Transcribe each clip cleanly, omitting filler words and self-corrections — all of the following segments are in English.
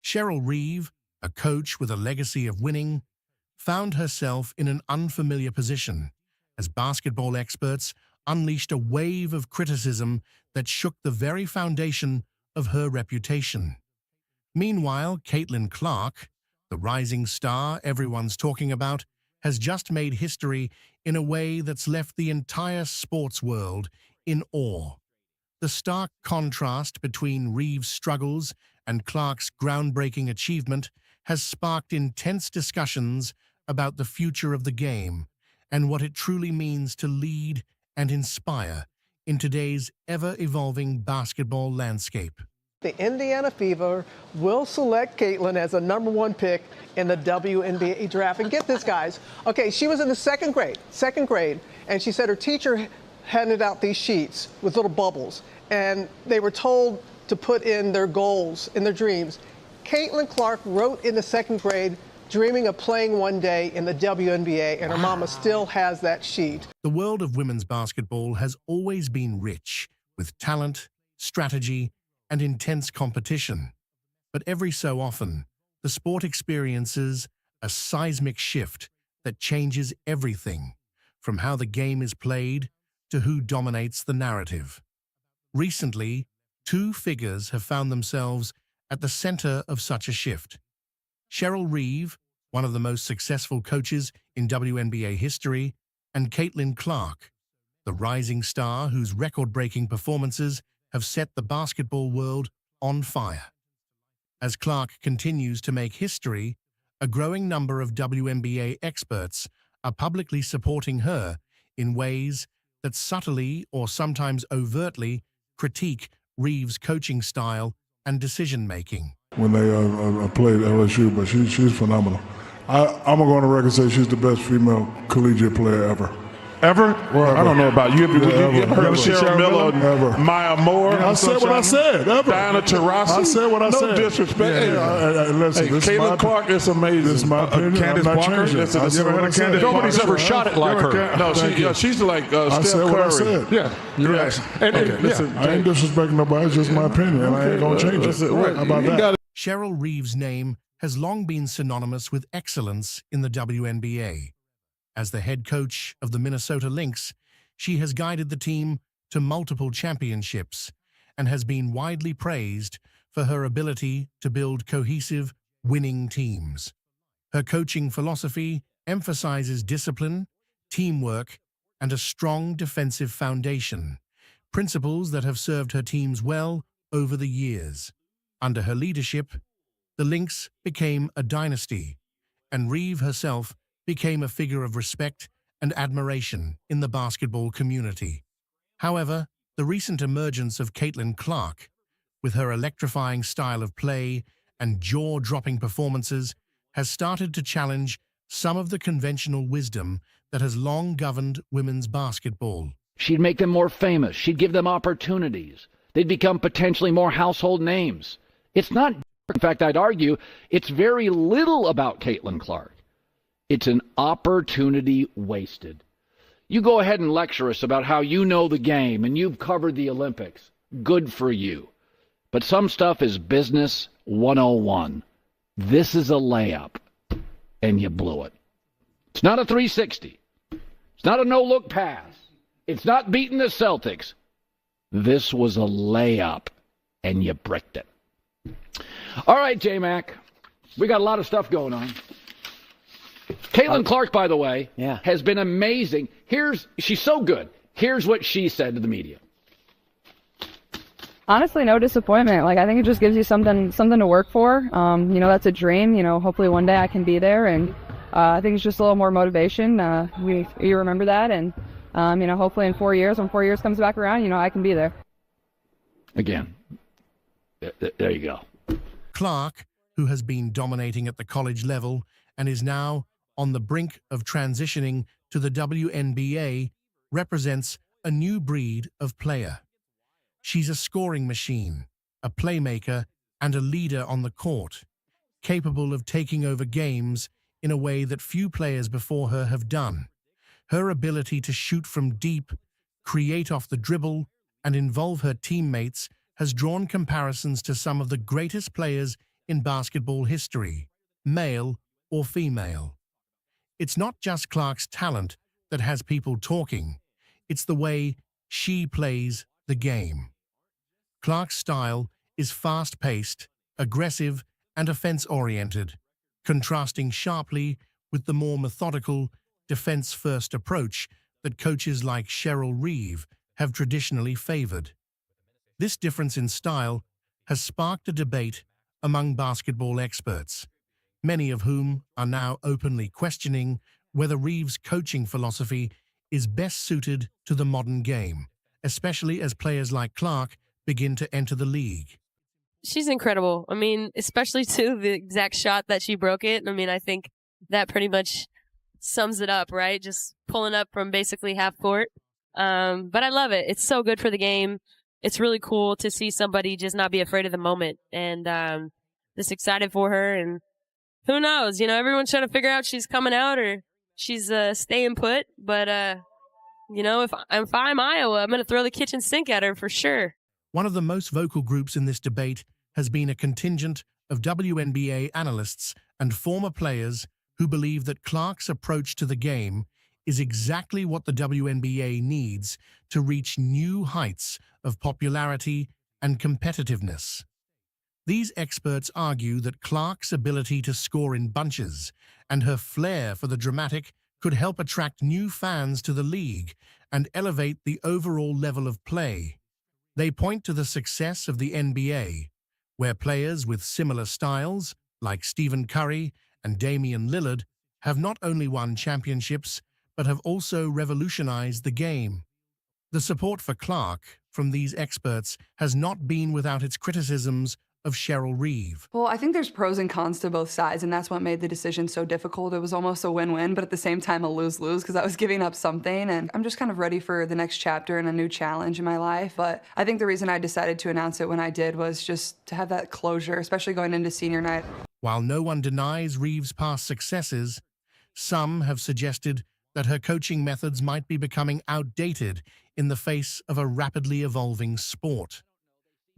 Cheryl Reeve, a coach with a legacy of winning, found herself in an unfamiliar position as basketball experts unleashed a wave of criticism that shook the very foundation of her reputation. Meanwhile, Caitlin Clark, the rising star everyone's talking about, has just made history in a way that's left the entire sports world in awe. The stark contrast between Reeve's struggles and Clark's groundbreaking achievement has sparked intense discussions about the future of the game and what it truly means to lead and inspire in today's ever-evolving basketball landscape. The Indiana Fever will select Caitlin as a #1 pick in the WNBA draft. And get this, guys. Okay, she was in the second grade, and she said her teacher handed out these sheets with little bubbles, and they were told to put in their goals and their dreams. Caitlin Clark wrote in the second grade, dreaming of playing one day in the WNBA, and her mama still has that sheet. The world of women's basketball has always been rich with talent, strategy, and intense competition. But every so often, the sport experiences a seismic shift that changes everything, from how the game is played to who dominates the narrative. Recently, two figures have found themselves at the center of such a shift. Cheryl Reeve, one of the most successful coaches in WNBA history, and Caitlin Clark, the rising star whose record-breaking performances have set the basketball world on fire. As Clark continues to make history, a growing number of WNBA experts are publicly supporting her in ways that subtly or sometimes overtly critique Reeve's coaching style and decision-making. When they played LSU, but she's phenomenal. I'm going to go on the record and say she's the best female collegiate player ever. Ever? Well, I don't know about you. Have you ever heard of Cheryl Miller, ever. Maya Moore? I said what I said. Ever. Diana Taurasi. I said what I said. No disrespect. Listen, Caitlin Clark is amazing. This is my opinion. Candace Parker. Nobody's ever shot it like her. No, she's like Steph Curry. What I said. Yeah, you're right. Listen, I ain't disrespecting nobody. It's just my opinion, and I ain't going to change it. How about that? Cheryl Reeve's name has long been synonymous with excellence in the WNBA. As the head coach of the Minnesota Lynx, she has guided the team to multiple championships and has been widely praised for her ability to build cohesive, winning teams. Her coaching philosophy emphasizes discipline, teamwork, and a strong defensive foundation, principles that have served her teams well over the years. Under her leadership, the Lynx became a dynasty, and Reeve herself became a figure of respect and admiration in the basketball community. However, the recent emergence of Caitlin Clark, with her electrifying style of play and jaw-dropping performances, has started to challenge some of the conventional wisdom that has long governed women's basketball. She'd make them more famous. She'd give them opportunities. They'd become potentially more household names. It's not, in fact, I'd argue, it's very little about Caitlin Clark. It's an opportunity wasted. You go ahead and lecture us about how you know the game and you've covered the Olympics. Good for you. But some stuff is business 101. This is a layup, and you blew it. It's not a 360. It's not a no-look pass. It's not beating the Celtics. This was a layup, and you bricked it. All right, J-Mac. We got a lot of stuff going on. Caitlin Clark, by the way, has been amazing. She's so good. Here's what she said to the media. Honestly, no disappointment. I think it just gives you something to work for. That's a dream. Hopefully one day I can be there, and I think it's just a little more motivation. You remember that, and hopefully in 4 years, when 4 years comes back around, I can be there. Again, there you go. Clark, who has been dominating at the college level and is now on the brink of transitioning to the WNBA, represents a new breed of player. She's a scoring machine, a playmaker, and a leader on the court, capable of taking over games in a way that few players before her have done. Her ability to shoot from deep, create off the dribble, and involve her teammates has drawn comparisons to some of the greatest players in basketball history, male or female. It's not just Clark's talent that has people talking, it's the way she plays the game. Clark's style is fast-paced, aggressive, and offense-oriented, contrasting sharply with the more methodical, defense-first approach that coaches like Cheryl Reeve have traditionally favored. This difference in style has sparked a debate among basketball experts, many of whom are now openly questioning whether Reeve's coaching philosophy is best suited to the modern game, especially as players like Clark begin to enter the league. She's incredible. I mean, especially to the exact shot that she broke it. I mean, I think that pretty much sums it up, right? Just pulling up from basically half court. But I love it. It's so good for the game. It's really cool to see somebody just not be afraid of the moment, and just excited for her. And who knows? You know, everyone's trying to figure out she's coming out or she's staying put. But you know, if I'm Iowa, I'm going to throw the kitchen sink at her for sure. One of the most vocal groups in this debate has been a contingent of WNBA analysts and former players who believe that Clark's approach to the game is exactly what the WNBA needs to reach new heights of popularity and competitiveness. These experts argue that Clark's ability to score in bunches and her flair for the dramatic could help attract new fans to the league and elevate the overall level of play. They point to the success of the NBA, where players with similar styles, like Stephen Curry and Damian Lillard, have not only won championships, but have also revolutionized the game. The support for Clark from these experts has not been without its criticisms of Cheryl Reeve. Well, I think there's pros and cons to both sides, and that's what made the decision so difficult. It was almost a win-win, but at the same time a lose-lose because I was giving up something, and I'm just kind of ready for the next chapter and a new challenge in my life. But I think the reason I decided to announce it when I did was just to have that closure, especially going into senior night. While no one denies Reeve's past successes, some have suggested that her coaching methods might be becoming outdated in the face of a rapidly evolving sport.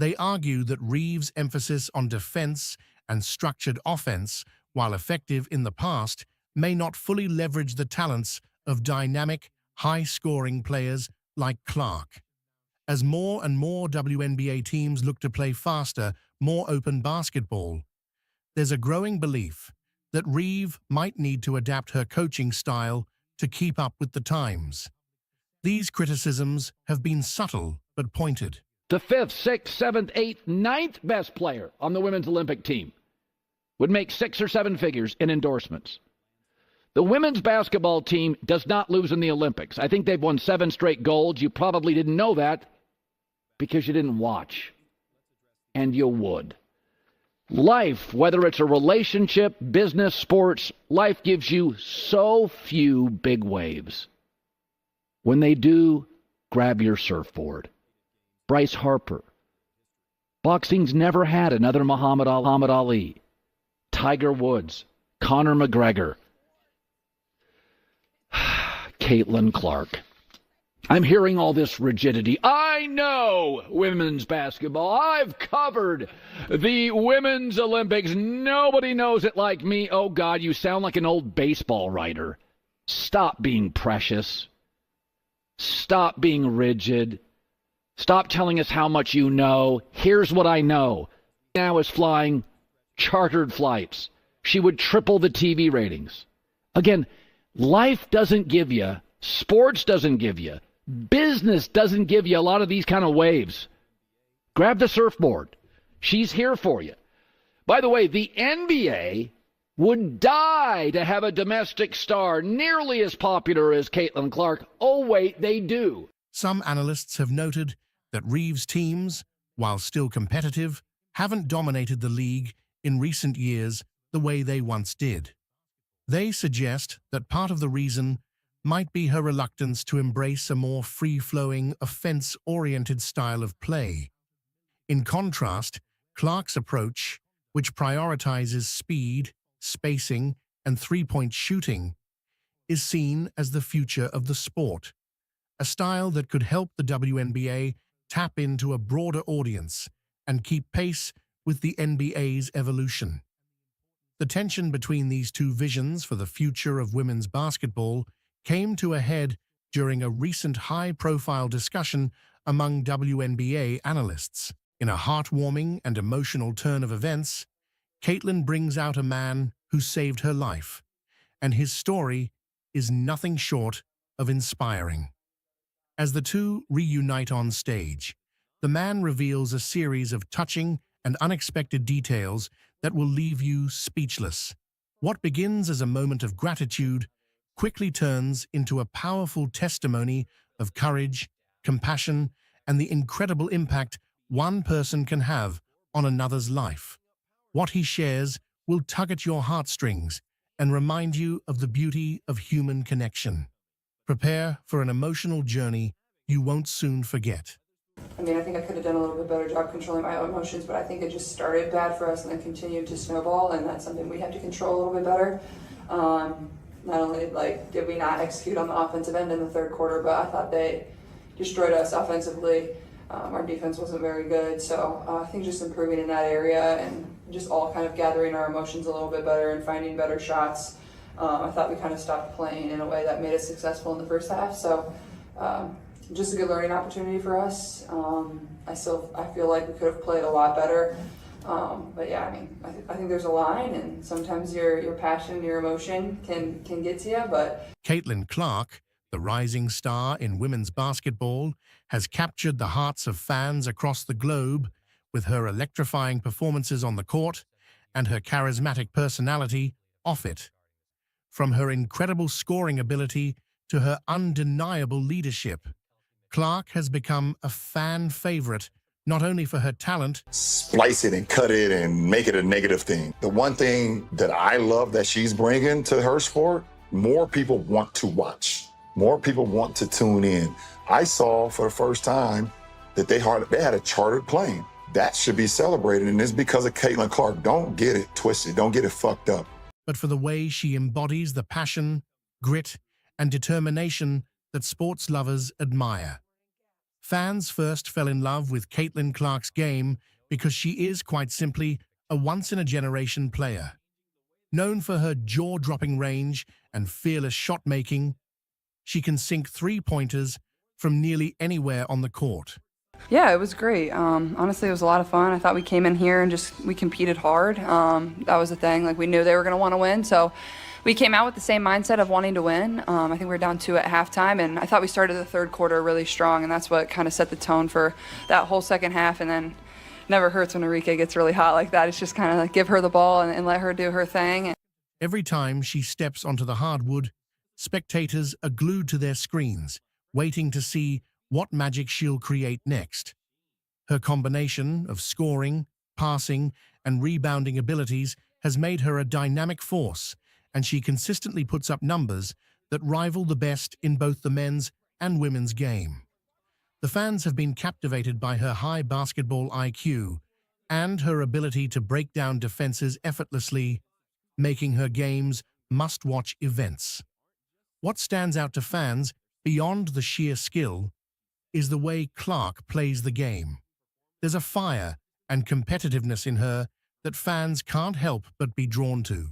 They argue that Reeve's emphasis on defense and structured offense, while effective in the past, may not fully leverage the talents of dynamic, high-scoring players like Clark. As more and more WNBA teams look to play faster, more open basketball, there's a growing belief that Reeve might need to adapt her coaching style to keep up with the times. These criticisms have been subtle but pointed. The 5th, 6th, 7th, 8th, 9th best player on the women's Olympic team would make 6 or 7 figures in endorsements. The women's basketball team does not lose in the Olympics. I think they've won 7 straight golds. You probably didn't know that because you didn't watch. And you would. Life, whether it's a relationship, business, sports, life gives you so few big waves. When they do, grab your surfboard. Bryce Harper. Boxing's never had another Muhammad Ali. Tiger Woods. Conor McGregor. Caitlin Clark. I'm hearing all this rigidity. I know women's basketball. I've covered the women's Olympics. Nobody knows it like me. Oh, God, you sound like an old baseball writer. Stop being precious. Stop being rigid. Stop telling us how much you know. Here's what I know. Now is flying chartered flights. She would triple the TV ratings. Again, life doesn't give you, sports doesn't give you, business doesn't give you a lot of these kind of waves. Grab the surfboard. She's here for you. By the way, the NBA would die to have a domestic star nearly as popular as Caitlin Clark. Oh, wait, they do. Some analysts have noted that Reeve's teams, while still competitive, haven't dominated the league in recent years the way they once did. They suggest that part of the reason might be her reluctance to embrace a more free-flowing, offense-oriented style of play. In contrast, Clark's approach, which prioritizes speed, spacing, and three-point shooting, is seen as the future of the sport, a style that could help the WNBA tap into a broader audience and keep pace with the NBA's evolution. The tension between these two visions for the future of women's basketball came to a head during a recent high-profile discussion among WNBA analysts. In a heartwarming and emotional turn of events, Caitlin brings out a man who saved her life, and his story is nothing short of inspiring. As the two reunite on stage, the man reveals a series of touching and unexpected details that will leave you speechless. What begins as a moment of gratitude quickly turns into a powerful testimony of courage, compassion, and the incredible impact one person can have on another's life. What he shares will tug at your heartstrings and remind you of the beauty of human connection. Prepare for an emotional journey you won't soon forget. I mean, I think I could have done a little bit better job controlling my own emotions, but I think it just started bad for us and then continued to snowball, and that's something we have to control a little bit better. Not only did we not execute on the offensive end in the third quarter, but I thought they destroyed us offensively. Our defense wasn't very good, so I think just improving in that area and just all kind of gathering our emotions a little bit better and finding better shots. I thought we kind of stopped playing in a way that made us successful in the first half, so just a good learning opportunity for us. I feel like we could have played a lot better. But yeah, I mean, I think there's a line, and sometimes your passion, your emotion can get to you, but... Caitlin Clark, the rising star in women's basketball, has captured the hearts of fans across the globe with her electrifying performances on the court and her charismatic personality off it. From her incredible scoring ability to her undeniable leadership, Clark has become a fan favorite, not only for her talent, splice it and cut it and make it a negative thing. The one thing that I love that she's bringing to her sport, more people want to watch. More people want to tune in. I saw for the first time that they had a chartered plane. That should be celebrated, and it's because of Caitlin Clark. Don't get it twisted. Don't get it fucked up. but for the way she embodies the passion, grit, and determination that sports lovers admire. Fans first fell in love with Caitlin Clark's game because she is quite simply a once-in-a-generation player. Known for her jaw-dropping range and fearless shot-making, she can sink three-pointers from nearly anywhere on the court. Yeah, it was great. Honestly, it was a lot of fun. I thought we came in here and we competed hard. That was the thing. Like, we knew they were going to want to win, so we came out with the same mindset of wanting to win. I think we were down 2 at halftime, and I thought we started the third quarter really strong, and that's what kind of set the tone for that whole second half. And then never hurts when Enrique gets really hot like that. It's just kind of like give her the ball and let her do her thing. Every time she steps onto the hardwood, spectators are glued to their screens, waiting to see what magic she'll create next. Her combination of scoring, passing, and rebounding abilities has made her a dynamic force, and she consistently puts up numbers that rival the best in both the men's and women's game. The fans have been captivated by her high basketball IQ and her ability to break down defenses effortlessly, making her games must-watch events. What stands out to fans, beyond the sheer skill, is the way Clark plays the game. There's a fire and competitiveness in her that fans can't help but be drawn to.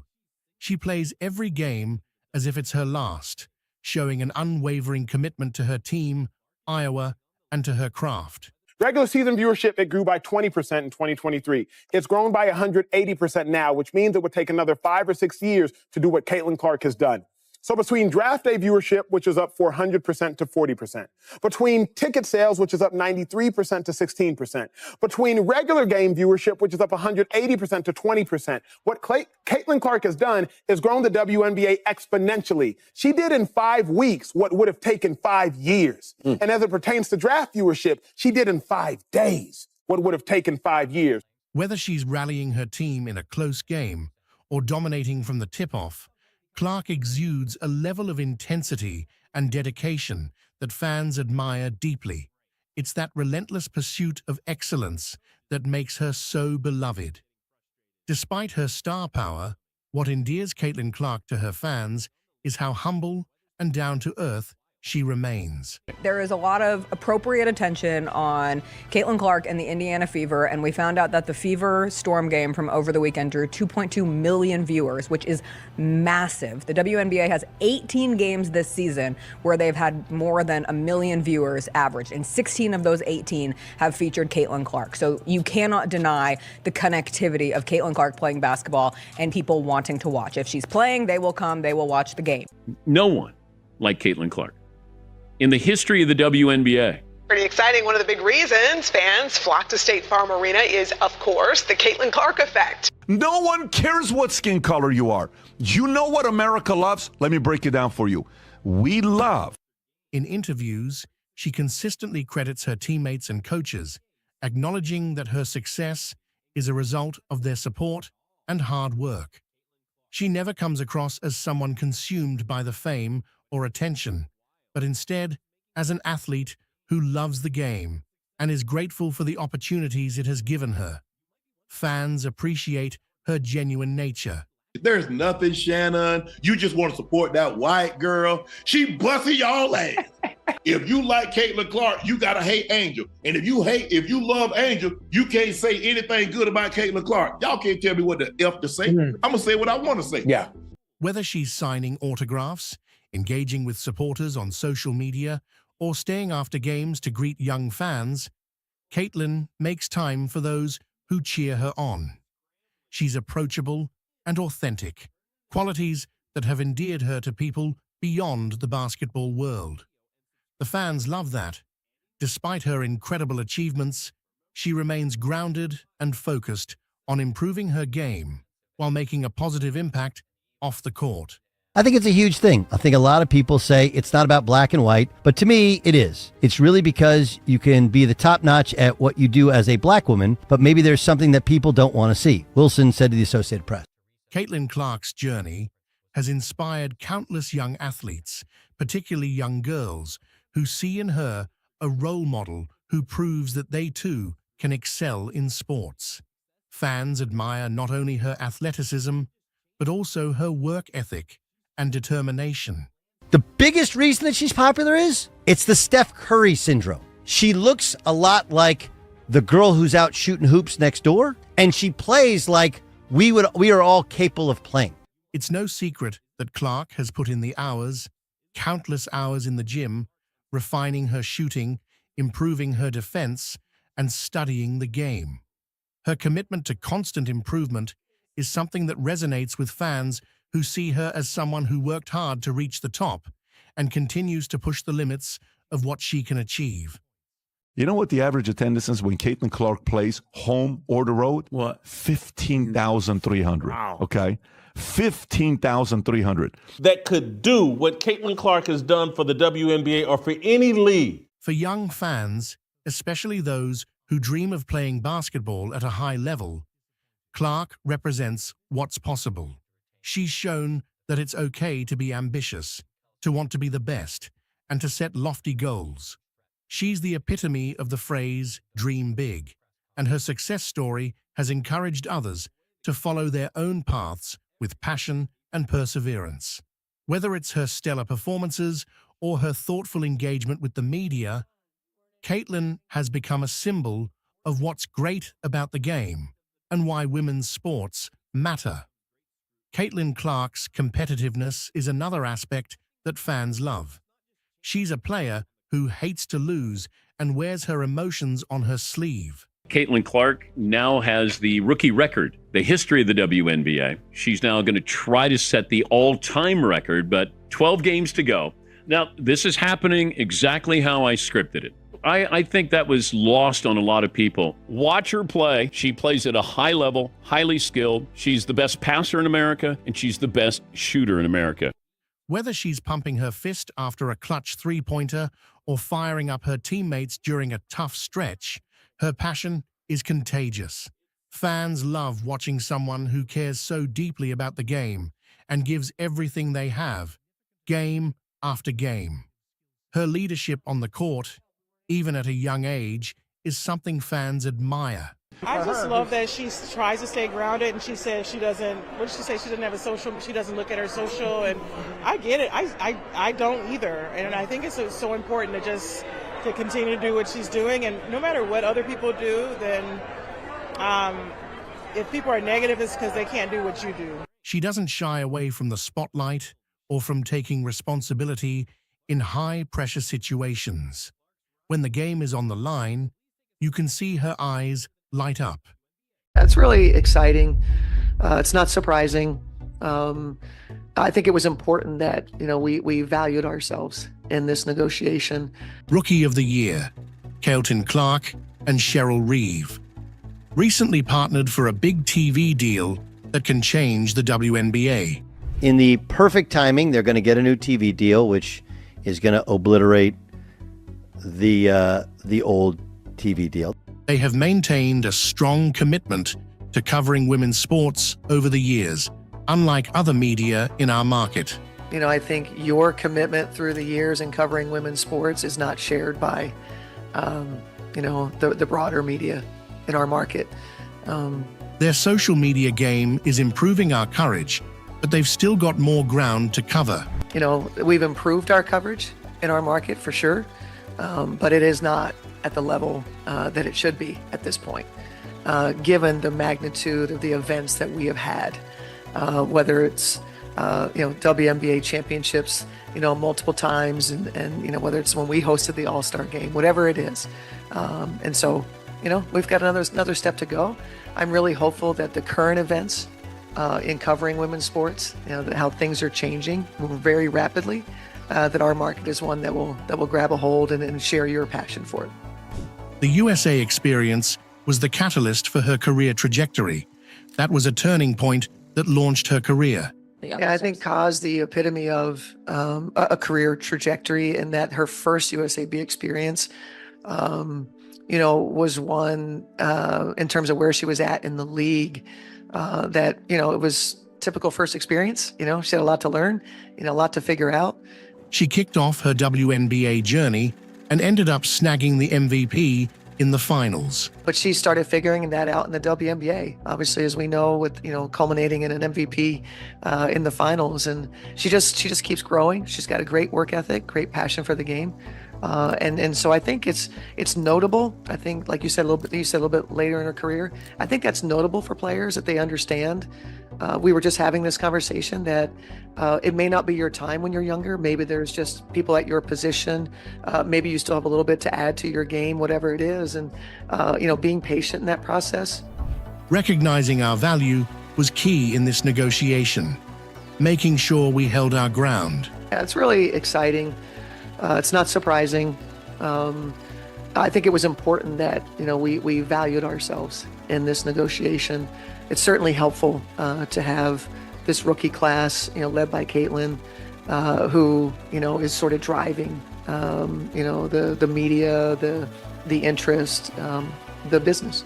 She plays every game as if it's her last, showing an unwavering commitment to her team, Iowa, and to her craft. Regular season viewership, it grew by 20% in 2023. It's grown by 180% now, which means it would take another 5 or 6 years to do what Caitlin Clark has done. So between draft day viewership, which is up 400% to 40%, between ticket sales, which is up 93% to 16%, between regular game viewership, which is up 180% to 20%, what Caitlin Clark has done is grown the WNBA exponentially. She did in 5 weeks what would have taken 5 years. And as it pertains to draft viewership, she did in 5 days what would have taken 5 years. Whether she's rallying her team in a close game or dominating from the tip-off, Clark exudes a level of intensity and dedication that fans admire deeply. It's that relentless pursuit of excellence that makes her so beloved. Despite her star power, what endears Caitlin Clark to her fans is how humble and down-to-earth she remains. There is a lot of appropriate attention on Caitlin Clark and the Indiana Fever, and we found out that the Fever Storm game from over the weekend drew 2.2 million viewers, which is massive. The WNBA has 18 games this season where they've had more than 1 million viewers average, and 16 of those 18 have featured Caitlin Clark. So you cannot deny the connectivity of Caitlin Clark playing basketball and people wanting to watch. If she's playing, they will come, they will watch the game. No one like Caitlin Clark in the history of the WNBA. Pretty exciting. One of the big reasons fans flock to State Farm Arena is, of course, the Caitlin Clark effect. No one cares what skin color you are. You know what America loves? Let me break it down for you. We love. In interviews, she consistently credits her teammates and coaches, acknowledging that her success is a result of their support and hard work. She never comes across as someone consumed by the fame or attention, but instead as an athlete who loves the game and is grateful for the opportunities it has given her. Fans appreciate her genuine nature. There's nothing, Shannon. You just want to support that white girl. She busting y'all ass. If you like Caitlin Clark, you gotta hate Angel. And if you love Angel, you can't say anything good about Caitlin Clark. Y'all can't tell me what the F to say. I'm gonna say what I want to say. Yeah. Whether she's signing autographs, engaging with supporters on social media, or staying after games to greet young fans, Caitlin makes time for those who cheer her on. She's approachable and authentic, qualities that have endeared her to people beyond the basketball world. The fans love that. Despite her incredible achievements, she remains grounded and focused on improving her game while making a positive impact off the court. I think it's a huge thing. I think a lot of people say it's not about black and white, but to me, it is. It's really because you can be the top notch at what you do as a black woman, but maybe there's something that people don't want to see, Wilson said to the Associated Press. Caitlin Clark's journey has inspired countless young athletes, particularly young girls, who see in her a role model who proves that they too can excel in sports. Fans admire not only her athleticism, but also her work ethic and determination. The biggest reason that she's popular is it's the Steph Curry syndrome. She looks a lot like the girl who's out shooting hoops next door, and she plays like we are all capable of playing. It's no secret that Clark has put in the hours, countless hours in the gym, refining her shooting, improving her defense, and studying the game. Her commitment to constant improvement is something that resonates with fans who see her as someone who worked hard to reach the top and continues to push the limits of what she can achieve. You know what the average attendance is when Caitlin Clark plays home or the road? What? 15,300. Wow. Okay? 15,300. That could do what Caitlin Clark has done for the WNBA or for any league. For young fans, especially those who dream of playing basketball at a high level, Clark represents what's possible. She's shown that it's okay to be ambitious, to want to be the best, and to set lofty goals. She's the epitome of the phrase, dream big, and her success story has encouraged others to follow their own paths with passion and perseverance. Whether it's her stellar performances or her thoughtful engagement with the media, Caitlin has become a symbol of what's great about the game and why women's sports matter. Caitlin Clark's competitiveness is another aspect that fans love. She's a player who hates to lose and wears her emotions on her sleeve. Caitlin Clark now has the rookie record, the history of the WNBA. She's now going to try to set the all-time record, but 12 games to go. Now, this is happening exactly how I scripted it. I think that was lost on a lot of people. Watch her play. She plays at a high level, highly skilled. She's the best passer in America, and she's the best shooter in America. Whether she's pumping her fist after a clutch three-pointer or firing up her teammates during a tough stretch, her passion is contagious. Fans love watching someone who cares so deeply about the game and gives everything they have, game after game. Her leadership on the court, even at a young age, is something fans admire. I just love that she tries to stay grounded, and she says she doesn't. What did she say? She doesn't have a social. She doesn't look at her social, and I get it. I don't either, and I think it's so important to continue to do what she's doing, and no matter what other people do, then if people are negative, it's because they can't do what you do. She doesn't shy away from the spotlight or from taking responsibility in high-pressure situations. When the game is on the line, you can see her eyes light up. That's really exciting. It's not surprising. I think it was important that, we valued ourselves in this negotiation. Rookie of the Year, Caitlin Clark and Cheryl Reeve, recently partnered for a big TV deal that can change the WNBA. In the perfect timing, they're going to get a new TV deal, which is going to obliterate the old TV deal. They have maintained a strong commitment to covering women's sports over the years, unlike other media in our market. I think your commitment through the years in covering women's sports is not shared by, the broader media in our market. Their social media game is improving our coverage, but they've still got more ground to cover. We've improved our coverage in our market for sure, but it is not at the level that it should be at this point, given the magnitude of the events that we have had, whether it's WNBA championships, multiple times, and whether it's when we hosted the All-Star game, whatever it is. And so, we've got another step to go. I'm really hopeful that the current events in covering women's sports, how things are changing very rapidly, that our market is one that will grab a hold and share your passion for it. The USA experience was the catalyst for her career trajectory. That was a turning point that launched her career. Yeah, I think caused the epitome of a career trajectory, in that her first USAB experience, was one in terms of where she was at in the league, that, it was typical first experience. She had a lot to learn, a lot to figure out. She kicked off her WNBA journey and ended up snagging the MVP in the finals. But she started figuring that out in the WNBA, obviously, as we know, with, culminating in an MVP in the finals. And she just keeps growing. She's got a great work ethic, great passion for the game. And so I think it's notable. I think, like you said a little bit later in her career, I think that's notable for players, that they understand. We were just having this conversation that it may not be your time when you're younger. Maybe there's just people at your position. Maybe you still have a little bit to add to your game, whatever it is. And, being patient in that process. Recognizing our value was key in this negotiation, making sure we held our ground. Yeah, it's really exciting. It's not surprising. I think it was important that, we valued ourselves in this negotiation. It's certainly helpful to have this rookie class, led by Caitlin, who, is sort of driving, the media, the interest, the business.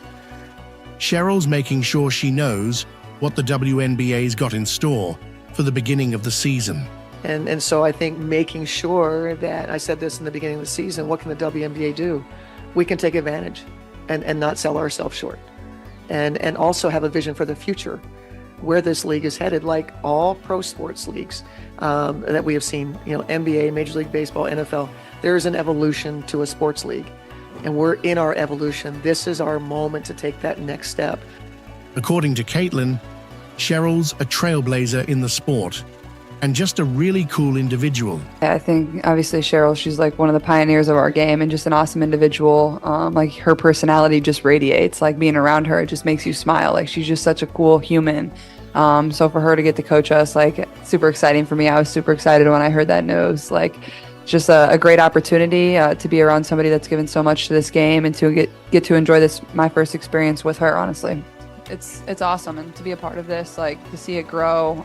Cheryl's making sure she knows what the WNBA's got in store for the beginning of the season. And so I think making sure that, I said this in the beginning of the season, what can the WNBA do? We can take advantage and not sell ourselves short. And also have a vision for the future, where this league is headed, like all pro sports leagues that we have seen, NBA, Major League Baseball, NFL. There is an evolution to a sports league, and we're in our evolution. This is our moment to take that next step. According to Caitlin, Cheryl's a trailblazer in the sport, and just a really cool individual. I think obviously Cheryl, she's like one of the pioneers of our game and just an awesome individual. Like her personality just radiates, like being around her, it just makes you smile. Like she's just such a cool human. So for her to get to coach us, like super exciting for me. I was super excited when I heard that news. Like just a great opportunity to be around somebody that's given so much to this game and to get to enjoy this, my first experience with her, honestly. It's awesome, and to be a part of this, like to see it grow,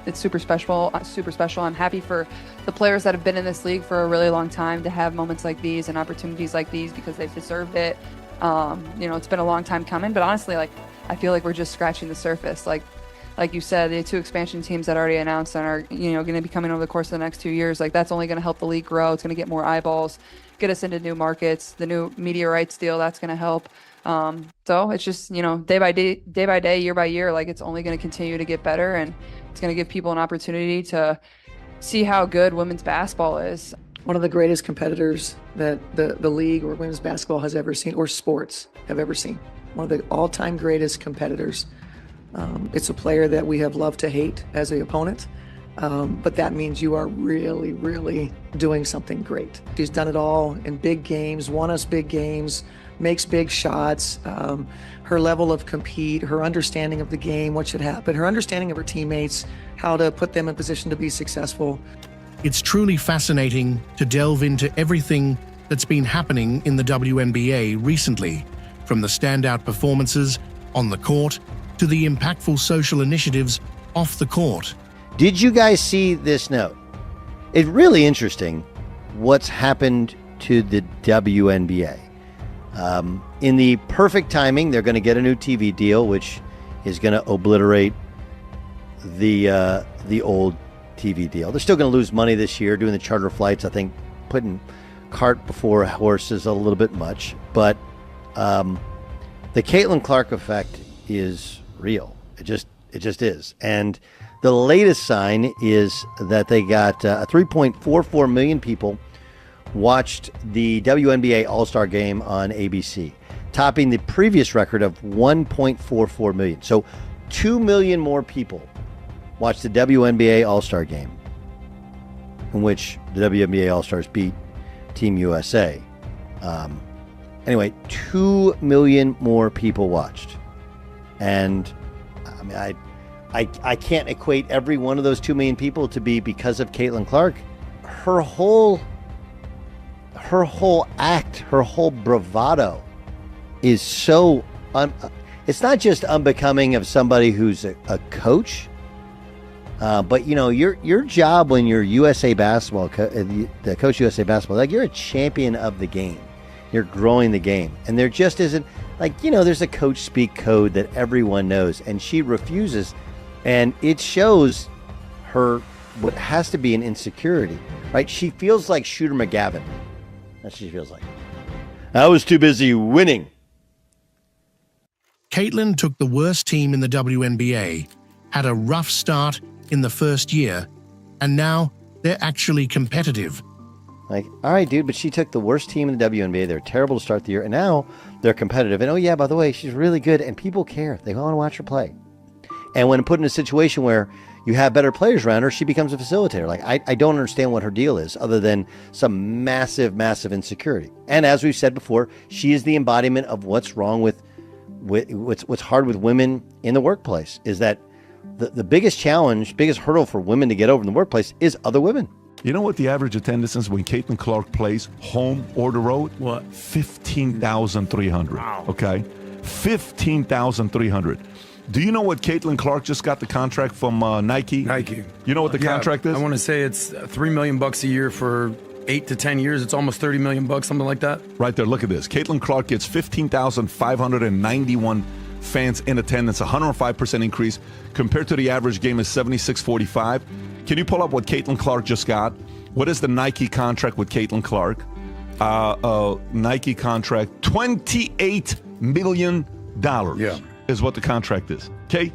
it's super special. I'm happy for the players that have been in this league for a really long time to have moments like these and opportunities like these, because they've deserved it. It's been a long time coming, but honestly, like I feel like we're just scratching the surface. Like you said, the 2 expansion teams that already announced and are going to be coming over the course of the next 2 years, like that's only going to help the league grow. It's going to get more eyeballs, get us into new markets. The new media rights deal, that's going to help. So it's just, day by day, year by year, like it's only going to continue to get better, and it's going to give people an opportunity to see how good women's basketball is. One of the greatest competitors that the league or women's basketball has ever seen, or sports have ever seen. One of the all-time greatest competitors. It's a player that we have loved to hate as an opponent, but that means you are really, really doing something great. She's done it all in big games, won us big games, makes big shots. Her level of compete, her understanding of the game, what should happen, her understanding of her teammates, how to put them in position to be successful. It's truly fascinating to delve into everything that's been happening in the WNBA recently, from the standout performances on the court to the impactful social initiatives off the court. Did you guys see this note? It's really interesting what's happened to the WNBA. In the perfect timing, they're going to get a new TV deal, which is going to obliterate the old TV deal. They're still going to lose money this year doing the charter flights. I think putting cart before horse is a little bit much, but the Caitlin Clark effect is real. It just is. And the latest sign is that they got 3.44 million people watched the WNBA All-Star Game on ABC, topping the previous record of 1.44 million. So 2 million more people watched the WNBA All-Star Game, in which the WNBA All-Stars beat Team USA. Anyway, 2 million more people watched. And I mean, I can't equate every one of those 2 million people to be because of Caitlin Clark. Her whole act, her whole bravado is so it's not just unbecoming of somebody who's a coach, but your job when you're USA basketball, the coach USA basketball, like you're a champion of the game. You're growing the game, and there just isn't there's a coach speak code that everyone knows, and she refuses, and it shows her what has to be an insecurity, right? She feels like Shooter McGavin. That's what she feels like. I was too busy winning. Caitlin took the worst team in the WNBA, had a rough start in the first year, and now they're actually competitive. Like, all right, dude, but she took the worst team in the WNBA. They're terrible to start the year, and now they're competitive. And oh yeah, by the way, she's really good, and people care. They want to watch her play. And when put in a situation where you have better players around her, she becomes a facilitator. Like, I don't understand what her deal is other than some massive, massive insecurity. And as we've said before, she is the embodiment of what's wrong with what's hard with women in the workplace, is that the biggest challenge, biggest hurdle for women to get over in the workplace is other women. You know what the average attendance is when Caitlin Clark plays home or the road? What? 15,300. Wow. Okay? 15,300. Do you know what Caitlin Clark just got the contract from Nike? Nike. You know what the contract is? I want to say it's $3 million a year for 8 to 10 years. It's almost $30 million, something like that. Right there. Look at this. Caitlin Clark gets 15,591 fans in attendance, 105% increase compared to the average game is 76.45. Can you pull up what Caitlin Clark just got? What is the Nike contract with Caitlin Clark? Nike contract, $28 million. Yeah. Is what the contract is. Okay?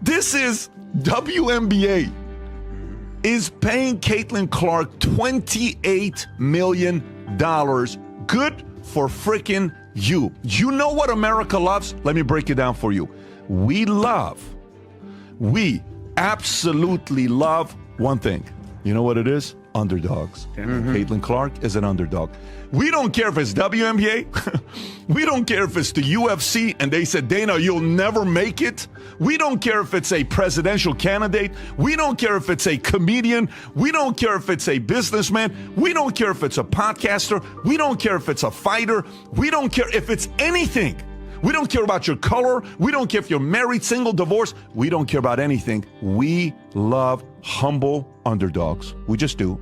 This is WNBA is paying Caitlin Clark $28 million. Good for freaking you. You know what America loves? Let me break it down for you. We absolutely love one thing. You know what it is? Underdogs. Caitlin Clark is an underdog. We don't care if it's WNBA. We don't care if it's the UFC and they said, Dana, you'll never make it. We don't care if it's a presidential candidate. We don't care if it's a comedian. We don't care if it's a businessman. We don't care if it's a podcaster. We don't care if it's a fighter. We don't care if it's anything. We don't care about your color. We don't care if you're married, single, divorced. We don't care about anything. We love humble underdogs. We just do.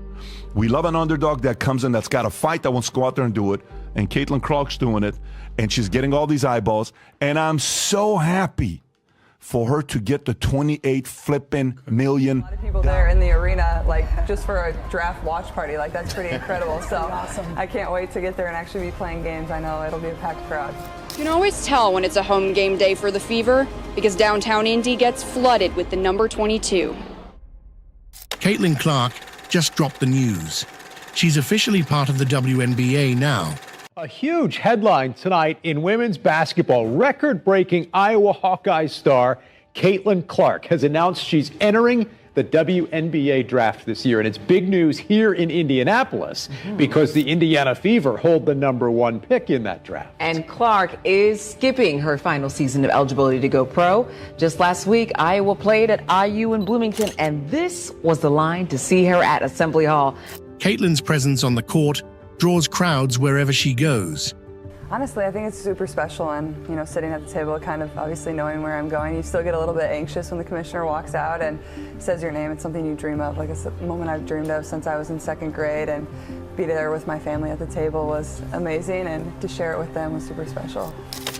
We love an underdog that comes in, that's got a fight, that wants to go out there and do it. And Caitlin Clark's doing it. And she's getting all these eyeballs. And I'm so happy for her to get the 28 flipping million. A lot of people there in the arena, like just for a draft watch party. Like that's pretty incredible. So awesome. I can't wait to get there and actually be playing games. I know it'll be a packed crowd. You can always tell when it's a home game day for the Fever because downtown Indy gets flooded with the number 22. Caitlin Clark just dropped the news. She's officially part of the WNBA now. A huge headline tonight in women's basketball. Record-breaking Iowa Hawkeyes star Caitlin Clark has announced she's entering the WNBA draft this year. And it's big news here in Indianapolis because the Indiana Fever hold the #1 pick in that draft. And Clark is skipping her final season of eligibility to go pro. Just last week, Iowa played at IU in Bloomington, and this was the line to see her at Assembly Hall. Caitlin's presence on the court draws crowds wherever she goes. Honestly, I think it's super special, and sitting at the table, kind of obviously knowing where I'm going, you still get a little bit anxious when the commissioner walks out and says your name. It's something you dream of, like it's a moment I've dreamed of since I was in 2nd grade, and be there with my family at the table was amazing, and to share it with them was super special.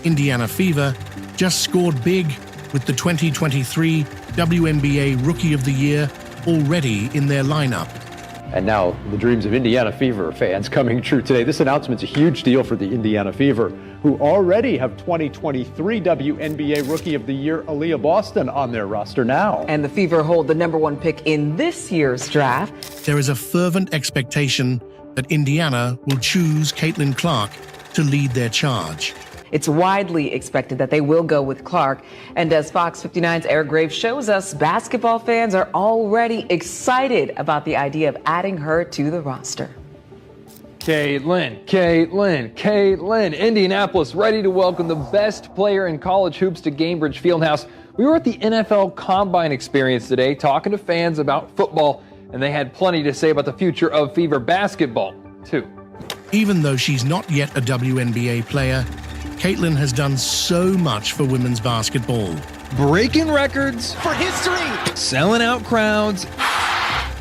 Indiana Fever just scored big with the 2023 WNBA Rookie of the Year already in their lineup. And now the dreams of Indiana Fever fans coming true today. This announcement's a huge deal for the Indiana Fever, who already have 2023 WNBA Rookie of the Year Aaliyah Boston on their roster now. And the Fever hold the #1 pick in this year's draft. There is a fervent expectation that Indiana will choose Caitlin Clark to lead their charge. It's widely expected that they will go with Clark. And as Fox 59's Eric Graves shows us, basketball fans are already excited about the idea of adding her to the roster. Caitlin. Indianapolis ready to welcome the best player in college hoops to Gainbridge Fieldhouse. We were at the NFL Combine Experience today talking to fans about football, and they had plenty to say about the future of Fever basketball, too. Even though she's not yet a WNBA player, Caitlin has done so much for women's basketball. Breaking records for history, selling out crowds,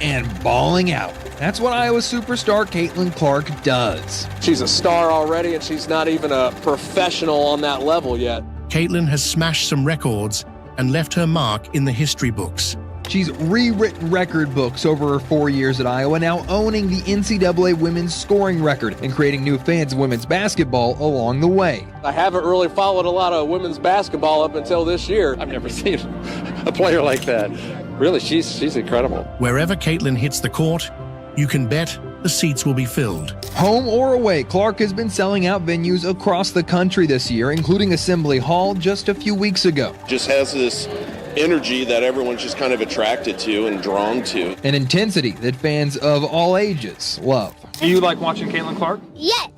and balling out. That's what Iowa superstar Caitlin Clark does. She's a star already, and she's not even a professional on that level yet. Caitlin has smashed some records and left her mark in the history books. She's rewritten record books over her 4 years at Iowa, now owning the NCAA women's scoring record and creating new fans of women's basketball along the way. I haven't really followed a lot of women's basketball up until this year. I've never seen a player like that. Really, she's incredible. Wherever Caitlin hits the court, you can bet the seats will be filled. Home or away, Clark has been selling out venues across the country this year, including Assembly Hall just a few weeks ago. Just has this energy that everyone's just kind of attracted to and drawn to. An intensity that fans of all ages love. Do you like watching Caitlin Clark? Yes.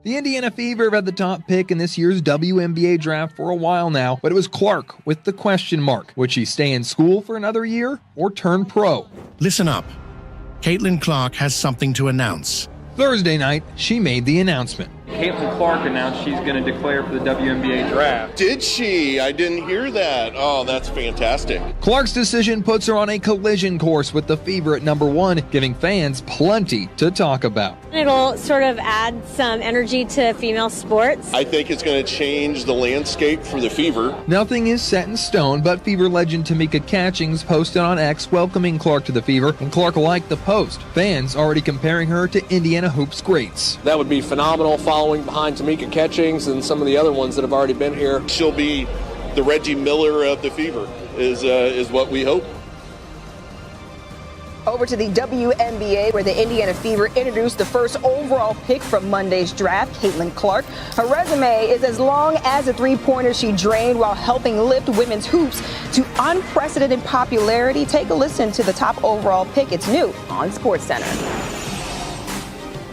The Indiana Fever have had the top pick in this year's WNBA draft for a while now, but it was Clark with the question mark. Would she stay in school for another year or turn pro? Listen up. Caitlin Clark has something to announce. Thursday night, she made the announcement. Caitlin Clark announced she's going to declare for the WNBA draft. Did she? I didn't hear that. Oh, that's fantastic. Clark's decision puts her on a collision course with the Fever at #1, giving fans plenty to talk about. It'll sort of add some energy to female sports. I think it's going to change the landscape for the Fever. Nothing is set in stone, but Fever legend Tamika Catchings posted on X welcoming Clark to the Fever, and Clark liked the post. Fans already comparing her to Indiana hoops greats. That would be phenomenal, following behind Tamika Catchings and some of the other ones that have already been here. She'll be the Reggie Miller of the Fever, is what we hope. Over to the WNBA, where the Indiana Fever introduced the first overall pick from Monday's draft, Caitlin Clark. Her resume is as long as the three-pointer she drained while helping lift women's hoops to unprecedented popularity. Take a listen to the top overall pick. It's new on SportsCenter.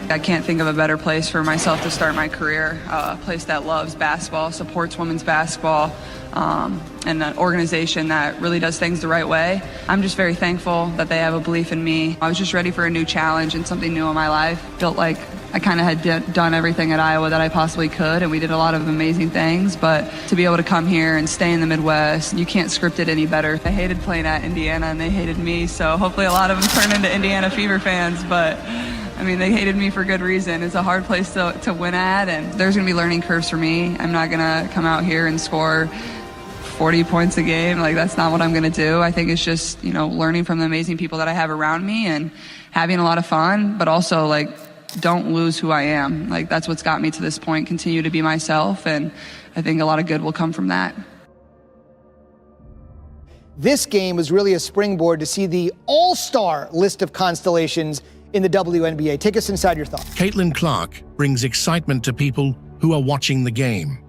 I can't think of a better place for myself to start my career, a place that loves basketball, supports women's basketball, and an organization that really does things the right way. I'm just very thankful that they have a belief in me. I was just ready for a new challenge and something new in my life. Felt like I kind of had done everything at Iowa that I possibly could, and we did a lot of amazing things, but to be able to come here and stay in the Midwest, you can't script it any better. I hated playing at Indiana, and they hated me, so hopefully a lot of them turn into Indiana Fever fans, but I mean, they hated me for good reason. It's a hard place to win at, and there's going to be learning curves for me. I'm not going to come out here and score 40 points a game. Like, that's not what I'm going to do. I think it's just, learning from the amazing people that I have around me and having a lot of fun, but also, don't lose who I am. Like, that's what's got me to this point. Continue to be myself, and I think a lot of good will come from that. This game was really a springboard to see the all-star list of constellations in the WNBA. Take us inside your thoughts. Caitlin Clark brings excitement to people who are watching the game.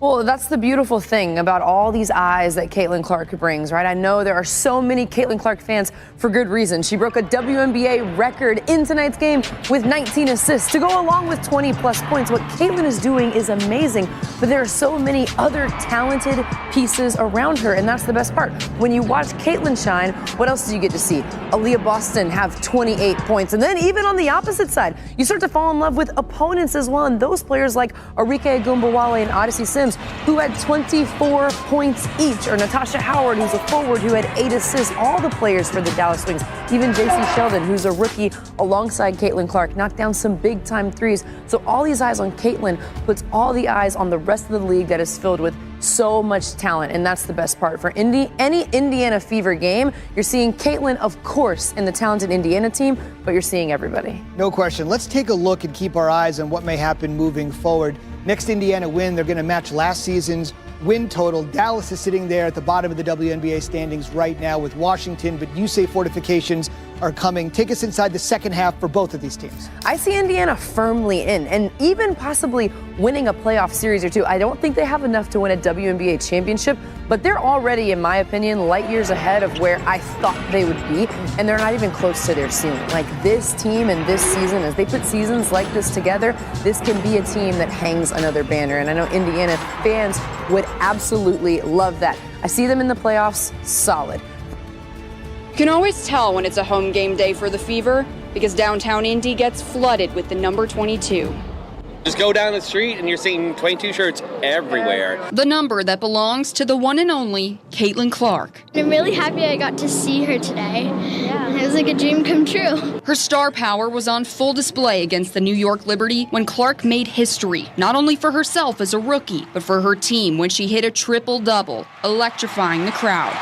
Well, that's the beautiful thing about all these eyes that Caitlin Clark brings, right? I know there are so many Caitlin Clark fans for good reason. She broke a WNBA record in tonight's game with 19 assists to go along with 20-plus points. What Caitlin is doing is amazing, but there are so many other talented pieces around her, and that's the best part. When you watch Caitlin shine, what else do you get to see? Aaliyah Boston have 28 points, and then even on the opposite side, you start to fall in love with opponents as well, and those players like Arike Agumbawale and Odyssey Sims, who had 24 points each, or Natasha Howard, who's a forward who had 8 assists. All the players for the Dallas Wings, even JC Sheldon, who's a rookie alongside Caitlin Clark, knocked down some big-time threes. So all these eyes on Caitlin puts all the eyes on the rest of the league that is filled with so much talent, and that's the best part. For any Indiana Fever game, you're seeing Caitlin, of course, in the talented Indiana team, but you're seeing everybody. No question. Let's take a look and keep our eyes on what may happen moving forward. Next Indiana win, they're going to match last season's win total. Dallas is sitting there at the bottom of the WNBA standings right now with Washington, but you say fortifications are coming. Take us inside the second half for both of these teams. I see Indiana firmly in, and even possibly winning a playoff series or two. I don't think they have enough to win a WNBA championship, but they're already, in my opinion, light years ahead of where I thought they would be, and they're not even close to their ceiling. Like, this team and this season, as they put seasons like this together, this can be a team that hangs another banner, and I know Indiana fans would absolutely love that. I see them in the playoffs solid. You can always tell when it's a home game day for the Fever because downtown Indy gets flooded with the number 22. Just go down the street and you're seeing 22 shirts everywhere. The number that belongs to the one and only Caitlin Clark. I'm really happy I got to see her today. Yeah. It was like a dream come true. Her star power was on full display against the New York Liberty when Clark made history, not only for herself as a rookie, but for her team when she hit a triple-double, electrifying the crowd.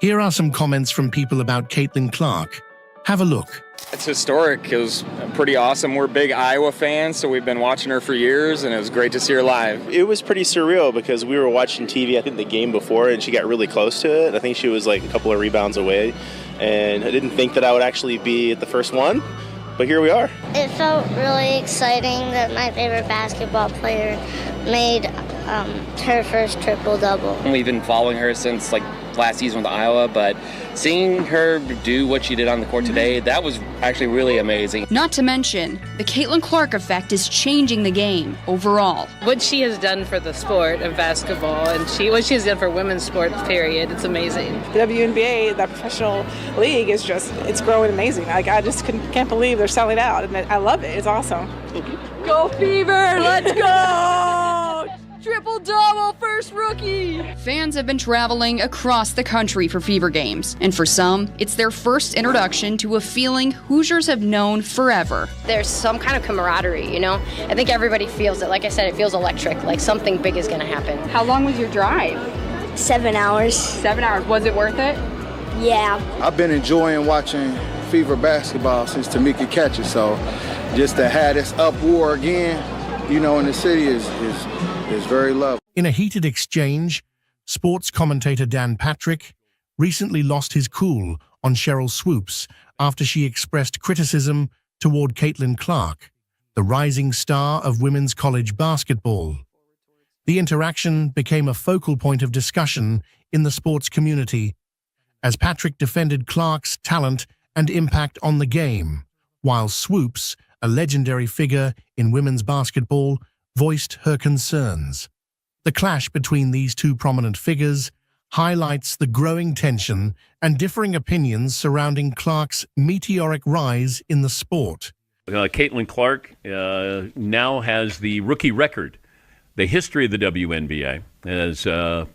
Here are some comments from people about Caitlin Clark. Have a look. It's historic. It was pretty awesome. We're big Iowa fans, so we've been watching her for years, and it was great to see her live. It was pretty surreal because we were watching TV, I think, the game before, and she got really close to it. I think she was like a couple of rebounds away, and I didn't think that I would actually be at the first one, but here we are. It felt really exciting that my favorite basketball player made her first triple-double. We've been following her since last season with Iowa, but seeing her do what she did on the court today, that was actually really amazing. Not to mention, the Caitlin Clark effect is changing the game overall. What she has done for the sport of basketball and what she has done for women's sports, period, it's amazing. The WNBA, the professional league, is it's growing amazing. I just can't believe they're selling out, and I love it. It's awesome. Go Fever, let's go! Triple-double, first rookie! Fans have been traveling across the country for Fever games, and for some, it's their first introduction to a feeling Hoosiers have known forever. There's some kind of camaraderie, you know? I think everybody feels it. Like I said, it feels electric, like something big is gonna happen. How long was your drive? 7 hours. 7 hours. Was it worth it? Yeah. I've been enjoying watching Fever basketball since Tamika catches, so just to have this up war again, in the city is very lovely. In a heated exchange, sports commentator Dan Patrick recently lost his cool on Cheryl Swoops after she expressed criticism toward Caitlin Clark, the rising star of women's college basketball. The interaction became a focal point of discussion in the sports community as Patrick defended Clark's talent and impact on the game, while Swoops, a legendary figure in women's basketball, voiced her concerns. The clash between these two prominent figures highlights the growing tension and differing opinions surrounding Clark's meteoric rise in the sport. Caitlin Clark now has the rookie record, the history of the WNBA, as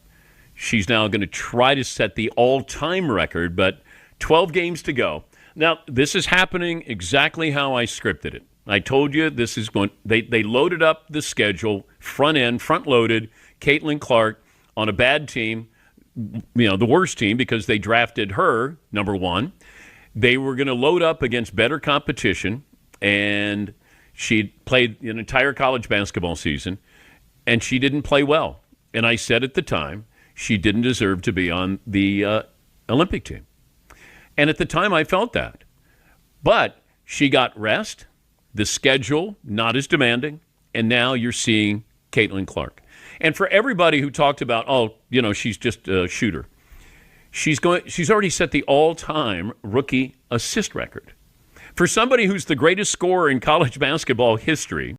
she's now going to try to set the all-time record, but 12 games to go. Now, this is happening exactly how I scripted it. I told you this is going. They loaded up the schedule, front-loaded. Caitlin Clark on a bad team, the worst team because they drafted her number one. They were going to load up against better competition, and she'd played an entire college basketball season, and she didn't play well. And I said at the time, she didn't deserve to be on the Olympic team. And at the time, I felt that. But she got rest, the schedule not as demanding, and now you're seeing Caitlin Clark. And for everybody who talked about, she's just a shooter, she's already set the all-time rookie assist record. For somebody who's the greatest scorer in college basketball history,